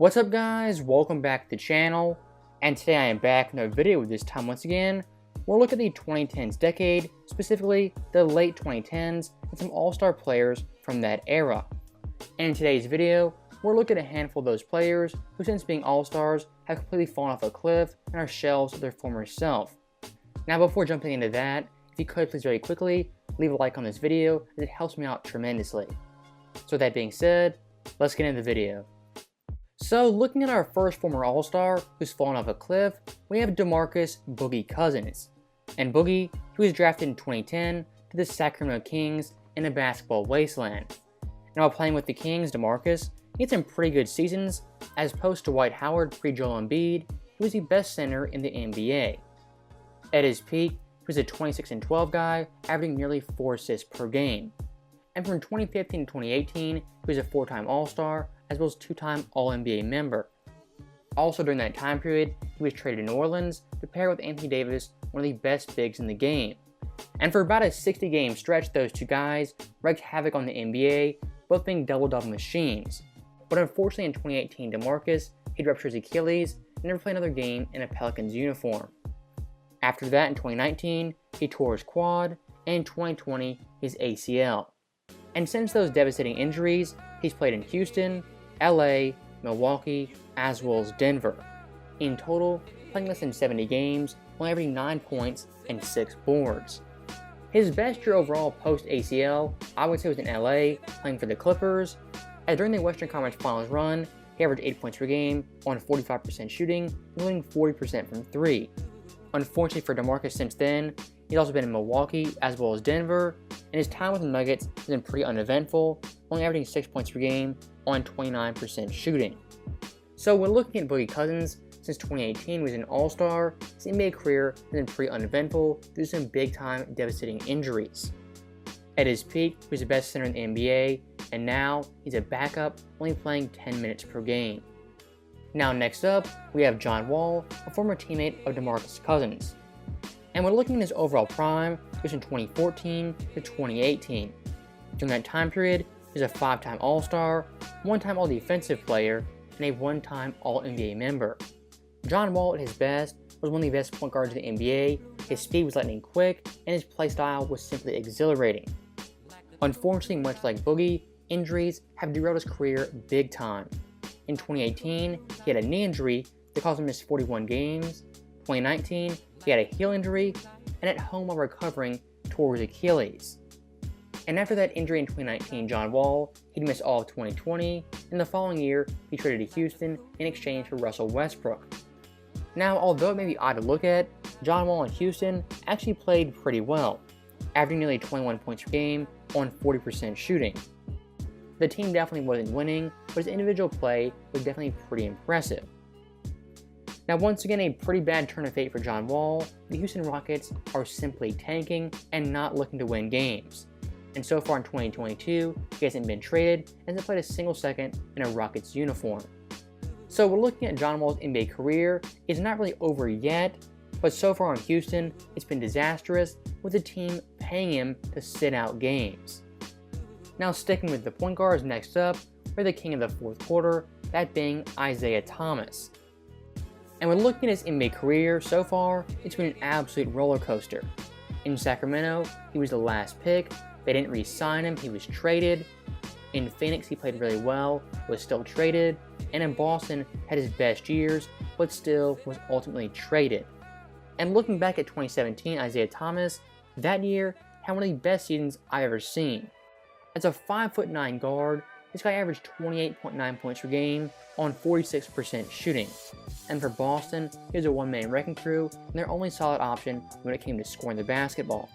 What's up guys, welcome back to the channel, and today I am back in a video. This time once again, we'll look at the 2010s decade, specifically the late 2010s, and some all-star players from that era. And in today's video, we'll look at a handful of those players who since being all-stars have completely fallen off a cliff and are shells of their former self. Now before jumping into that, if you could please very quickly, leave a like on this video as it helps me out tremendously. So with that being said, let's get into the video. So looking at our first former all-star who's fallen off a cliff, we have DeMarcus "Boogie" Cousins. And Boogie, who was drafted in 2010 to the Sacramento Kings in a basketball wasteland. Now while playing with the Kings, DeMarcus had some pretty good seasons. As opposed to Dwight Howard pre-Joel Embiid, he was the best center in the NBA. At his peak, he was a 26-12 guy, averaging nearly 4 assists per game. And from 2015 to 2018, he was a 4-time All-Star, as well as 2-time All-NBA member. Also during that time period, he was traded to New Orleans to pair with Anthony Davis, one of the best bigs in the game. And for about a 60-game stretch, those two guys wreaked havoc on the NBA, both being double-double machines. But unfortunately in 2018, DeMarcus, he'd ruptured his Achilles and never played another game in a Pelicans uniform. After that in 2019, he tore his quad, and in 2020, his ACL. And since those devastating injuries, he's played in Houston, LA, Milwaukee, as well as Denver. In total, playing less than 70 games, only averaging 9 points and 6 boards. His best year overall post-ACL, I would say, was in LA, playing for the Clippers, as during the Western Conference Finals run, he averaged 8 points per game on 45% shooting, including 40% from 3. Unfortunately for DeMarcus since then, he's also been in Milwaukee as well as Denver, and his time with the Nuggets has been pretty uneventful, only averaging 6 points per game on 29% shooting. So when looking at Boogie Cousins, since 2018 he was an all-star, his NBA career has been pretty uneventful due to some big-time devastating injuries. At his peak, he was the best center in the NBA, and now he's a backup, only playing 10 minutes per game. Now next up, we have John Wall, a former teammate of DeMarcus Cousins. And when looking at his overall prime, it was from 2014 to 2018. During that time period, he was a 5-time All-Star, 1-time All-Defensive Player, and a 1-time All-NBA member. John Wall at his best was one of the best point guards in the NBA, his speed was lightning quick, and his play style was simply exhilarating. Unfortunately, much like Boogie, injuries have derailed his career big time. In 2018, he had a knee injury that caused him to miss 41 games. 2019, he had a heel injury, and at home while recovering, tore his Achilles. And after that injury in 2019, John Wall, he'd missed all of 2020, and the following year, he traded to Houston in exchange for Russell Westbrook. Now, although it may be odd to look at, John Wall in Houston actually played pretty well, averaging nearly 21 points per game on 40% shooting. The team definitely wasn't winning, but his individual play was definitely pretty impressive. Now once again, a pretty bad turn of fate for John Wall. The Houston Rockets are simply tanking and not looking to win games. And so far in 2022, he hasn't been traded and hasn't played a single second in a Rockets uniform. So we're looking at John Wall's NBA career. It's not really over yet, but so far in Houston, it's been disastrous, with the team paying him to sit out games. Now sticking with the point guards, next up, we're the king of the fourth quarter, that being Isaiah Thomas. And when looking at his NBA career so far, it's been an absolute roller coaster. In Sacramento, he was the last pick, they didn't re-sign him, he was traded. In Phoenix, he played really well, was still traded, and in Boston, had his best years, but still was ultimately traded. And looking back at 2017, Isaiah Thomas, that year, had one of the best seasons I've ever seen. As a 5'9" guard, this guy averaged 28.9 points per game on 46% shooting. And for Boston, he was a one-man wrecking crew and their only solid option when it came to scoring the basketball.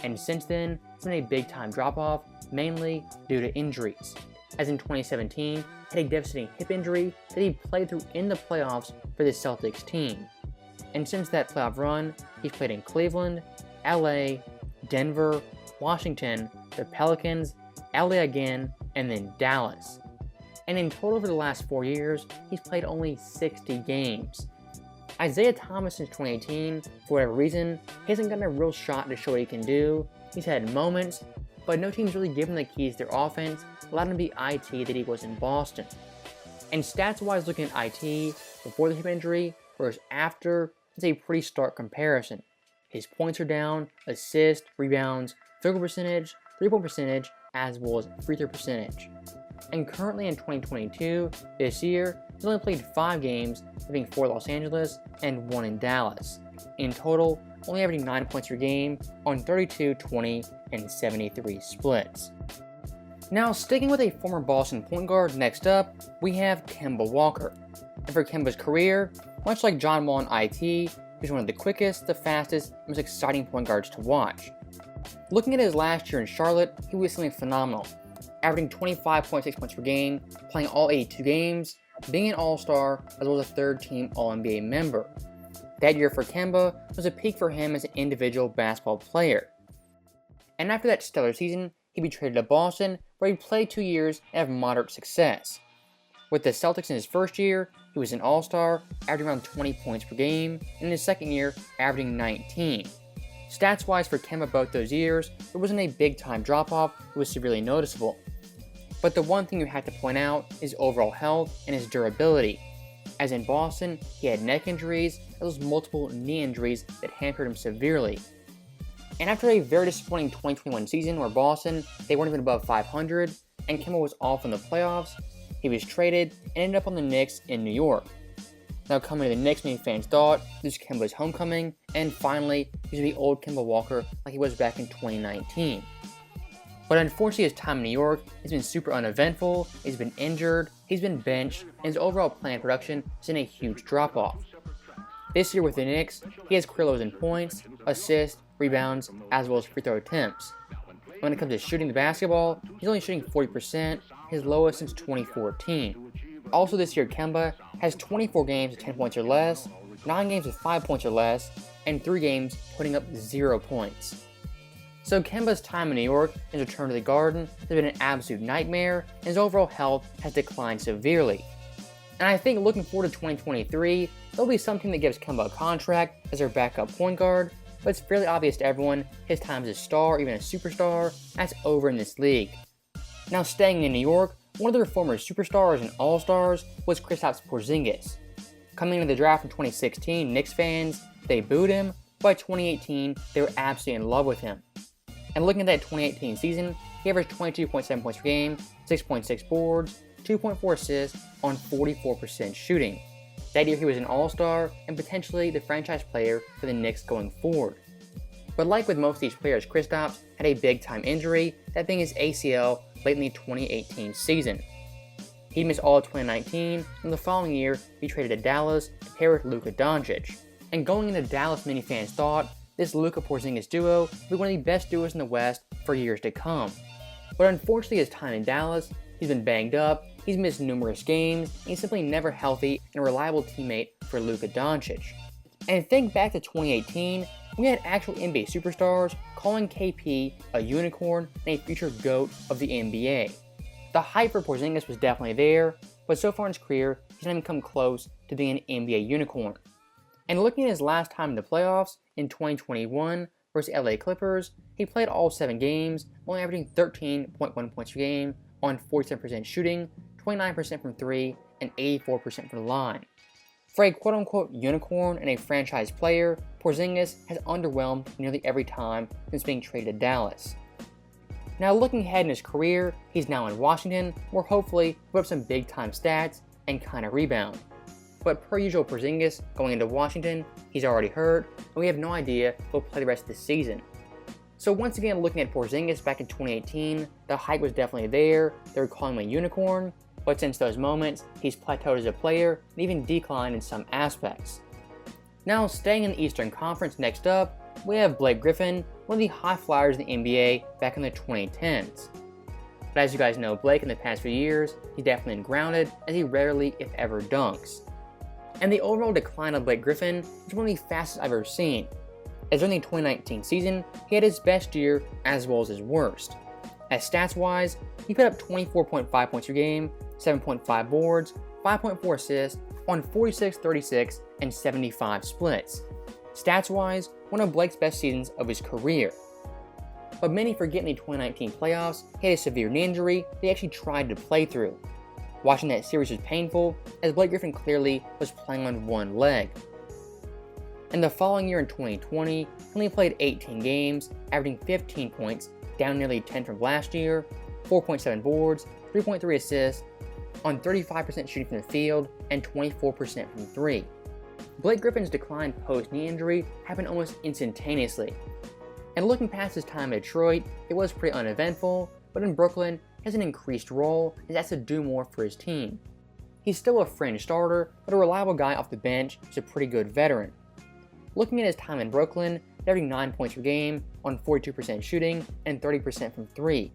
And since then, it's been a big-time drop-off, mainly due to injuries. As in 2017, he had a devastating hip injury that he played through in the playoffs for the Celtics team. And since that playoff run, he's played in Cleveland, LA, Denver, Washington, the Pelicans, LA again, and then Dallas. And in total over the last 4 years, he's played only 60 games. Isaiah Thomas since 2018, for whatever reason, he hasn't gotten a real shot to show what he can do. He's had moments, but no team's really given the keys to their offense, allowed him to be IT that he was in Boston. And stats-wise, looking at IT before the hip injury versus after, it's a pretty stark comparison. His points are down, assists, rebounds, field goal percentage, three-point percentage, as well as free throw percentage. And currently in 2022, this year, he's only played 5 games, having 4 in Los Angeles and 1 in Dallas. In total, only averaging 9 points per game on 32, 20, and 73 splits. Now, sticking with a former Boston point guard, next up, we have Kemba Walker. And for Kemba's career, much like John Wall and IT, he's one of the quickest, the fastest, and most exciting point guards to watch. Looking at his last year in Charlotte, he was something phenomenal, averaging 25.6 points per game, playing all 82 games, being an All-Star, as well as a third-team All-NBA member. That year for Kemba was a peak for him as an individual basketball player. And after that stellar season, he'd be traded to Boston, where he'd play 2 years and have moderate success. With the Celtics in his first year, he was an All-Star, averaging around 20 points per game, and in his second year, averaging 19. Stats-wise for Kemba both those years, there wasn't a big-time drop-off, it was severely noticeable. But the one thing you have to point out is overall health and his durability. As in Boston, he had neck injuries, as well as multiple knee injuries that hampered him severely. And after a very disappointing 2021 season where Boston, they weren't even above 500, and Kemba was off in the playoffs, he was traded and ended up on the Knicks in New York. Now coming to the Knicks, many fans thought this was Kemba's homecoming, and finally, he's going to be old Kemba Walker like he was back in 2019. But unfortunately, his time in New York has been super uneventful, he's been injured, he's been benched, and his overall play and production has seen a huge drop-off. This year with the Knicks, he has career lows in points, assists, rebounds, as well as free throw attempts. When it comes to shooting the basketball, he's only shooting 40%, his lowest since 2014. Also this year, Kemba has 24 games with 10 points or less, 9 games with 5 points or less, and 3 games putting up 0 points. So Kemba's time in New York and his return to the Garden has been an absolute nightmare, and his overall health has declined severely. And I think looking forward to 2023, there'll be something that gives Kemba a contract as their backup point guard, but it's fairly obvious to everyone his time as a star, even a superstar, that's over in this league. Now staying in New York, one of their former superstars and all-stars was Kristaps Porzingis. Coming into the draft in 2016, Knicks fans, they booed him, but by 2018, they were absolutely in love with him. And looking at that 2018 season, he averaged 22.7 points per game, 6.6 boards, 2.4 assists on 44% shooting. That year he was an all-star and potentially the franchise player for the Knicks going forward. But like with most of these players, Kristaps had a big-time injury, that being his ACL late in the 2018 season. He missed all of 2019, and the following year he traded to Dallas to pair with Luka Doncic. And going into Dallas, many fans thought this Luka-Porzingis duo would be one of the best duos in the West for years to come. But unfortunately, his time in Dallas, he's been banged up, he's missed numerous games, and he's simply never healthy and a reliable teammate for Luka Doncic. And think back to 2018, we had actual NBA superstars calling KP a unicorn and a future GOAT of the NBA. The hype for Porzingis was definitely there, but so far in his career, he's not even come close to being an NBA unicorn. And looking at his last time in the playoffs, in 2021 versus LA Clippers, he played all 7 games, only averaging 13.1 points per game on 47% shooting, 29% from 3, and 84% from the line. For a quote-unquote unicorn and a franchise player, Porzingis has underwhelmed nearly every time since being traded to Dallas. Now looking ahead in his career, he's now in Washington, where hopefully he'll put up some big-time stats and kind of rebound. But per usual Porzingis, going into Washington, he's already hurt, and we have no idea if he'll play the rest of the season. So once again, looking at Porzingis back in 2018, the hype was definitely there, they were calling him a unicorn, but since those moments, he's plateaued as a player and even declined in some aspects. Now staying in the Eastern Conference, next up, we have Blake Griffin, one of the high flyers in the NBA back in the 2010s. But as you guys know, Blake in the past few years, he's definitely been grounded as he rarely, if ever, dunks. And the overall decline of Blake Griffin is one of the fastest I've ever seen, as during the 2019 season, he had his best year as well as his worst. As stats-wise, he put up 24.5 points per game, 7.5 boards, 5.4 assists on 46, 36, and 75 splits. Stats-wise, one of Blake's best seasons of his career. But many forget in the 2019 playoffs, he had a severe knee injury that he actually tried to play through. Watching that series was painful, as Blake Griffin clearly was playing on one leg. In the following year in 2020, he only played 18 games, averaging 15 points, down nearly 10 from last year, 4.7 boards, 3.3 assists, on 35% shooting from the field, and 24% from 3. Blake Griffin's decline post-knee injury happened almost instantaneously. And looking past his time in Detroit, it was pretty uneventful, but in Brooklyn, he has an increased role and has to do more for his team. He's still a fringe starter, but a reliable guy off the bench who's a pretty good veteran. Looking at his time in Brooklyn, averaging 9 points per game on 42% shooting and 30% from 3.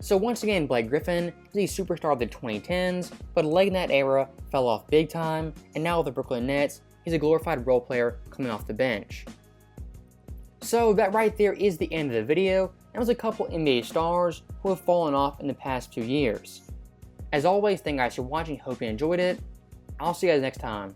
So once again, Blake Griffin is a superstar of the 2010s, but late in that era fell off big time, and now with the Brooklyn Nets, he's a glorified role player coming off the bench. So that right there is the end of the video. That was a couple NBA stars who have fallen off in the past few years. As always, thank you guys for watching, hope you enjoyed it. I'll see you guys next time.